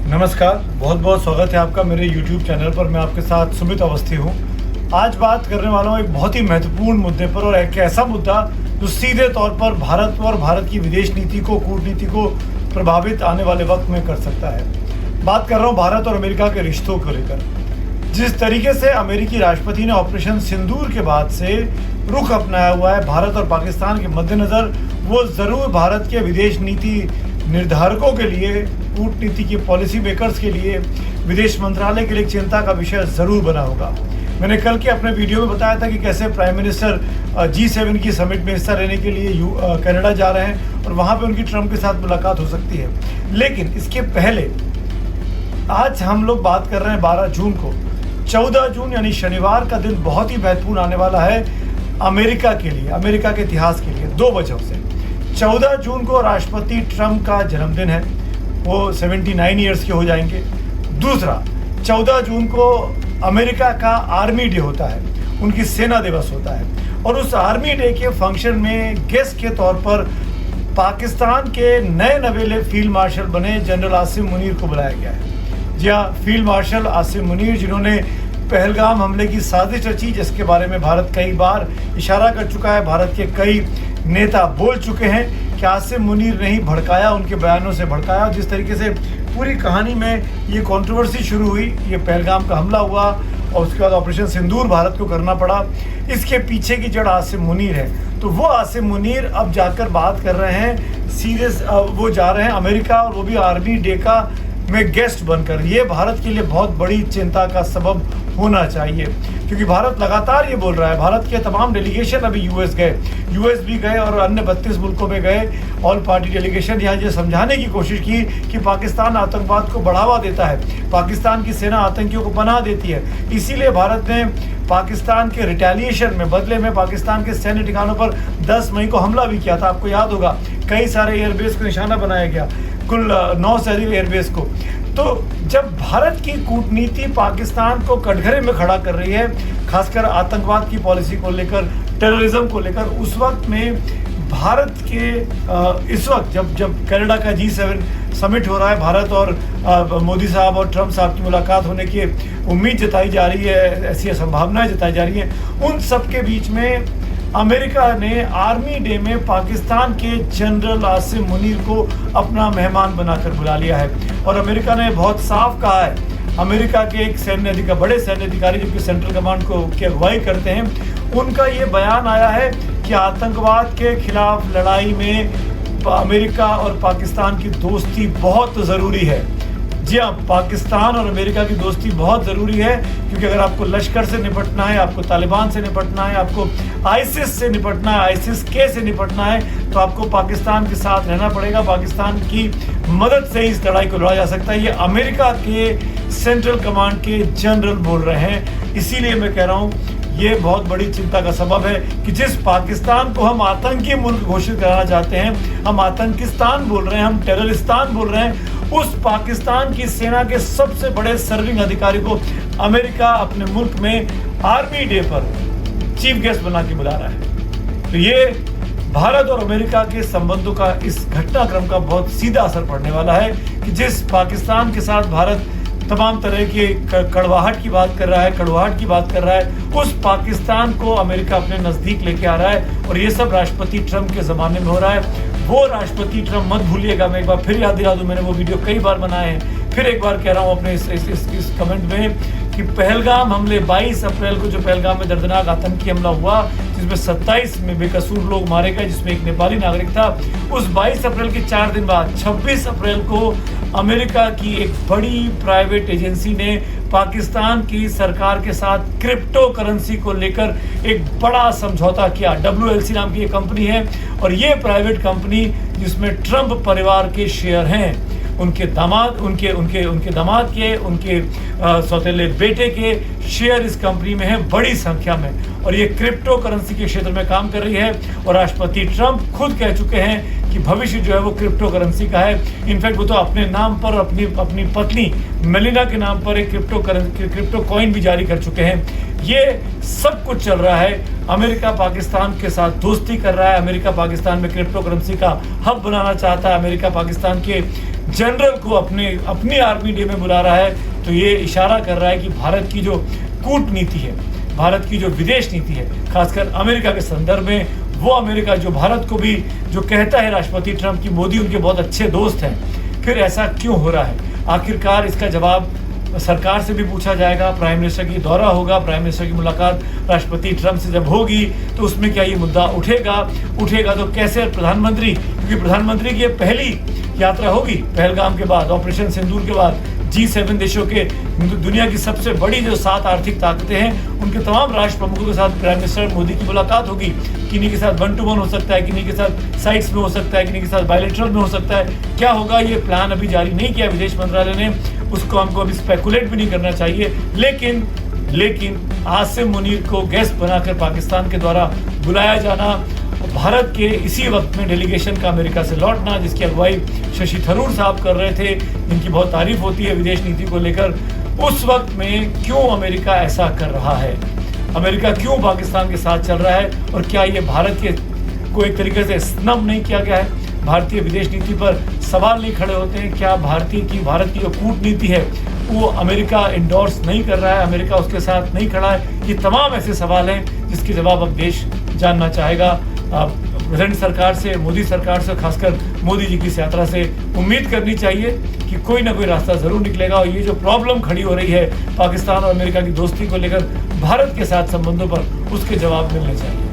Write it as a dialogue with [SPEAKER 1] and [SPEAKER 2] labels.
[SPEAKER 1] नमस्कार, बहुत बहुत स्वागत है आपका मेरे YouTube चैनल पर। मैं आपके साथ सुमित अवस्थी हूँ। आज बात करने वाला हूँ एक बहुत ही महत्वपूर्ण मुद्दे पर, और एक ऐसा मुद्दा जो सीधे तौर पर भारत और भारत की विदेश नीति को, कूटनीति को प्रभावित आने वाले वक्त में कर सकता है। बात कर रहा हूँ भारत और अमेरिका के रिश्तों को लेकर। जिस तरीके से अमेरिकी राष्ट्रपति ने ऑपरेशन सिंदूर के बाद से रुख अपनाया हुआ है भारत और पाकिस्तान के मद्देनज़र, वो ज़रूर भारत के विदेश नीति निर्धारकों के लिए, कूटनीति के पॉलिसी मेकर्स के लिए, विदेश मंत्रालय के लिए चिंता का विषय ज़रूर बना होगा। मैंने कल के अपने वीडियो में बताया था कि कैसे प्राइम मिनिस्टर G7 की समिट में हिस्सा लेने के लिए कनाडा जा रहे हैं और वहाँ पे उनकी ट्रंप के साथ मुलाकात हो सकती है। लेकिन इसके पहले आज हम लोग बात कर रहे हैं 12 जून को। 14 जून यानी शनिवार का दिन बहुत ही महत्वपूर्ण आने वाला है अमेरिका के लिए, अमेरिका के इतिहास के लिए, दो वजहों से। 14 जून को राष्ट्रपति ट्रंप का जन्मदिन है, वो 79 ईयर्स के हो जाएंगे। दूसरा, 14 जून को अमेरिका का आर्मी डे होता है, उनकी सेना दिवस होता है। और उस आर्मी डे के फंक्शन में गेस्ट के तौर पर पाकिस्तान के नए नवेले फील्ड मार्शल बने जनरल आसिम मुनीर को बुलाया गया है। जी हाँ, फील्ड मार्शल आसिम मुनीर, जिन्होंने पहलगाम हमले की साजिश रची, जिसके बारे में भारत कई बार इशारा कर चुका है। भारत के कई नेता बोल चुके हैं कि आसिम मुनीर ने ही भड़काया, उनके बयानों से भड़काया। जिस तरीके से पूरी कहानी में ये कंट्रोवर्सी शुरू हुई, ये पहलगाम का हमला हुआ और उसके बाद ऑपरेशन सिंदूर भारत को करना पड़ा, इसके पीछे की जड़ आसिम मुनीर है। तो वो आसिम मुनीर अब जाकर बात कर रहे हैं सीरियस, वो जा रहे हैं अमेरिका, और वो भी आर्मी डे का में गेस्ट बनकर। ये भारत के लिए बहुत बड़ी चिंता का सबब होना चाहिए, क्योंकि भारत लगातार ये बोल रहा है। भारत के तमाम डेलीगेशन अभी यूएस भी गए और अन्य 32 मुल्कों में गए। ऑल पार्टी डेलीगेशन यहाँ ये समझाने की कोशिश की कि पाकिस्तान आतंकवाद को बढ़ावा देता है, पाकिस्तान की सेना आतंकियों को पनाह देती है। इसीलिए भारत ने पाकिस्तान के रिटेलिएशन में, बदले में पाकिस्तान के सैन्य ठिकानों पर 10 मई को हमला भी किया था। आपको याद होगा, कई सारे एयरबेस को निशाना बनाया गया, कुल 9 से अधिक एयरबेस को। तो जब भारत की कूटनीति पाकिस्तान को कटघरे में खड़ा कर रही है, खासकर आतंकवाद की पॉलिसी को लेकर, टेररिज्म को लेकर, उस वक्त में भारत के इस वक्त जब कनाडा का G7 समिट हो रहा है, भारत और मोदी साहब और ट्रंप साहब की मुलाकात होने की उम्मीद जताई जा रही है, ऐसी संभावनाएं जताई जा रही हैं, उन सब के बीच में अमेरिका ने आर्मी डे में पाकिस्तान के जनरल आसिम मुनीर को अपना मेहमान बनाकर बुला लिया है। और अमेरिका ने बहुत साफ कहा है, अमेरिका के एक बड़े सैन्य अधिकारी जो कि सेंट्रल कमांड की अगुवाई करते हैं, उनका ये बयान आया है कि आतंकवाद के खिलाफ लड़ाई में अमेरिका और पाकिस्तान की दोस्ती बहुत ज़रूरी है। जी हाँ, पाकिस्तान और अमेरिका की दोस्ती बहुत ज़रूरी है, क्योंकि अगर आपको लश्कर से निपटना है, आपको तालिबान से निपटना है, आपको आईसिस से निपटना है, आईसिस के से निपटना है, तो आपको पाकिस्तान के साथ रहना पड़ेगा। पाकिस्तान की मदद से इस लड़ाई को लड़ा जा सकता है। ये अमेरिका के सेंट्रल कमांड के जनरल बोल रहे हैं। इसीलिए मैं कह रहा हूँ, ये बहुत बड़ी चिंता का सबब है कि जिस पाकिस्तान को हम आतंकी मुल्क घोषित कराना चाहते हैं, हम आतंकिस्तान बोल रहे हैं, हम टेररिस्तान बोल रहे हैं, उस पाकिस्तान की सेना के सबसे बड़े सर्विंग अधिकारी को अमेरिका अपने मुल्क में आर्मी डे पर चीफ गेस्ट बना के बुला रहा है। तो ये भारत और अमेरिका के संबंधों का, इस घटनाक्रम का बहुत सीधा असर पड़ने वाला है कि जिस पाकिस्तान के साथ भारत तमाम तरह की कड़वाहट की बात कर रहा है, उस पाकिस्तान को अमेरिका अपने नज़दीक लेके आ रहा है। और ये सब राष्ट्रपति ट्रंप के ज़माने में हो रहा है। वो राष्ट्रपति ट्रंप मत भूलिएगा, मैं एक बार फिर याद दिला दूं, मैंने वो वीडियो कई बार बनाए हैं, फिर एक बार कह रहा हूँ अपने इस कमेंट में कि पहलगाम हमले 22 अप्रैल को जो पहलगाम में दर्दनाक आतंकी हमला हुआ, जिसमें 27 में बेकसूर लोग मारे गए, जिसमें एक नेपाली नागरिक था, उस 22 अप्रैल के 4 दिन बाद 26 अप्रैल को अमेरिका की एक बड़ी प्राइवेट एजेंसी ने पाकिस्तान की सरकार के साथ क्रिप्टो करेंसी को लेकर एक बड़ा समझौता किया। WLC नाम की एक कंपनी है, और ये प्राइवेट कंपनी जिसमें ट्रंप परिवार के शेयर हैं, उनके दामाद के सौतेले बेटे के शेयर इस कंपनी में है बड़ी संख्या में, और ये क्रिप्टो करेंसी के क्षेत्र में काम कर रही है। और राष्ट्रपति ट्रंप खुद कह चुके हैं कि भविष्य जो है वो क्रिप्टो करेंसी का है। इनफैक्ट वो तो अपने नाम पर, अपनी पत्नी मेलिना के नाम पर एक क्रिप्टो कॉइन भी जारी कर चुके हैं। ये सब कुछ चल रहा है अमेरिका पाकिस्तान के साथ दोस्ती कर रहा है, अमेरिका पाकिस्तान में क्रिप्टो करेंसी का हब बनाना चाहता है, अमेरिका पाकिस्तान के जनरल को अपनी आर्मी डे में बुला रहा है, तो ये इशारा कर रहा है कि भारत की जो कूटनीति है, भारत की जो विदेश नीति है, खासकर अमेरिका के संदर्भ में, वो अमेरिका जो भारत को भी जो कहता है राष्ट्रपति ट्रंप की मोदी उनके बहुत अच्छे दोस्त हैं, फिर ऐसा क्यों हो रहा है? आखिरकार इसका जवाब सरकार से भी पूछा जाएगा। प्राइम मिनिस्टर की दौरा होगा, प्राइम मिनिस्टर की मुलाकात राष्ट्रपति ट्रंप से जब होगी तो उसमें क्या ये मुद्दा उठेगा तो कैसे प्रधानमंत्री, क्योंकि प्रधानमंत्री की ये पहली यात्रा होगी पहलगाम के बाद, ऑपरेशन सिंदूर के बाद, G7 देशों के, दुनिया की सबसे बड़ी जो 7 आर्थिक ताकतें हैं उनके तमाम राष्ट्र प्रमुखों के साथ प्राइम मिनिस्टर मोदी की मुलाकात होगी। किन्हीं के साथ 1 to 1 हो सकता है, किन्हीं के साथ साइट्स में हो सकता है, किन्हीं के साथ बायलैटरल में हो सकता है। क्या होगा ये प्लान अभी जारी नहीं किया विदेश मंत्रालय ने, उसको हमको अभी स्पेकुलेट भी नहीं करना चाहिए। लेकिन आसिम मुनीर को गेस्ट बनाकर पाकिस्तान के द्वारा बुलाया जाना, भारत के इसी वक्त में डेलीगेशन का अमेरिका से लौटना, जिसकी अगुवाई शशि थरूर साहब कर रहे थे, जिनकी बहुत तारीफ होती है विदेश नीति को लेकर, उस वक्त में क्यों अमेरिका ऐसा कर रहा है? अमेरिका क्यों पाकिस्तान के साथ चल रहा है? और क्या ये भारत के को एक तरीके से स्नब नहीं किया गया है? भारतीय विदेश नीति पर सवाल नहीं खड़े होते हैं? क्या भारत की जो कूटनीति है वो अमेरिका इंडोर्स नहीं कर रहा है, अमेरिका उसके साथ नहीं खड़ा है? ये तमाम ऐसे सवाल हैं जिसके जवाब अब देश जानना चाहेगा। प्रेजेंट सरकार से, मोदी सरकार से, खासकर मोदी जी की इस यात्रा से उम्मीद करनी चाहिए कि कोई ना कोई रास्ता ज़रूर निकलेगा और ये जो प्रॉब्लम खड़ी हो रही है पाकिस्तान और अमेरिका की दोस्ती को लेकर भारत के साथ संबंधों पर, उसके जवाब मिलने चाहिए।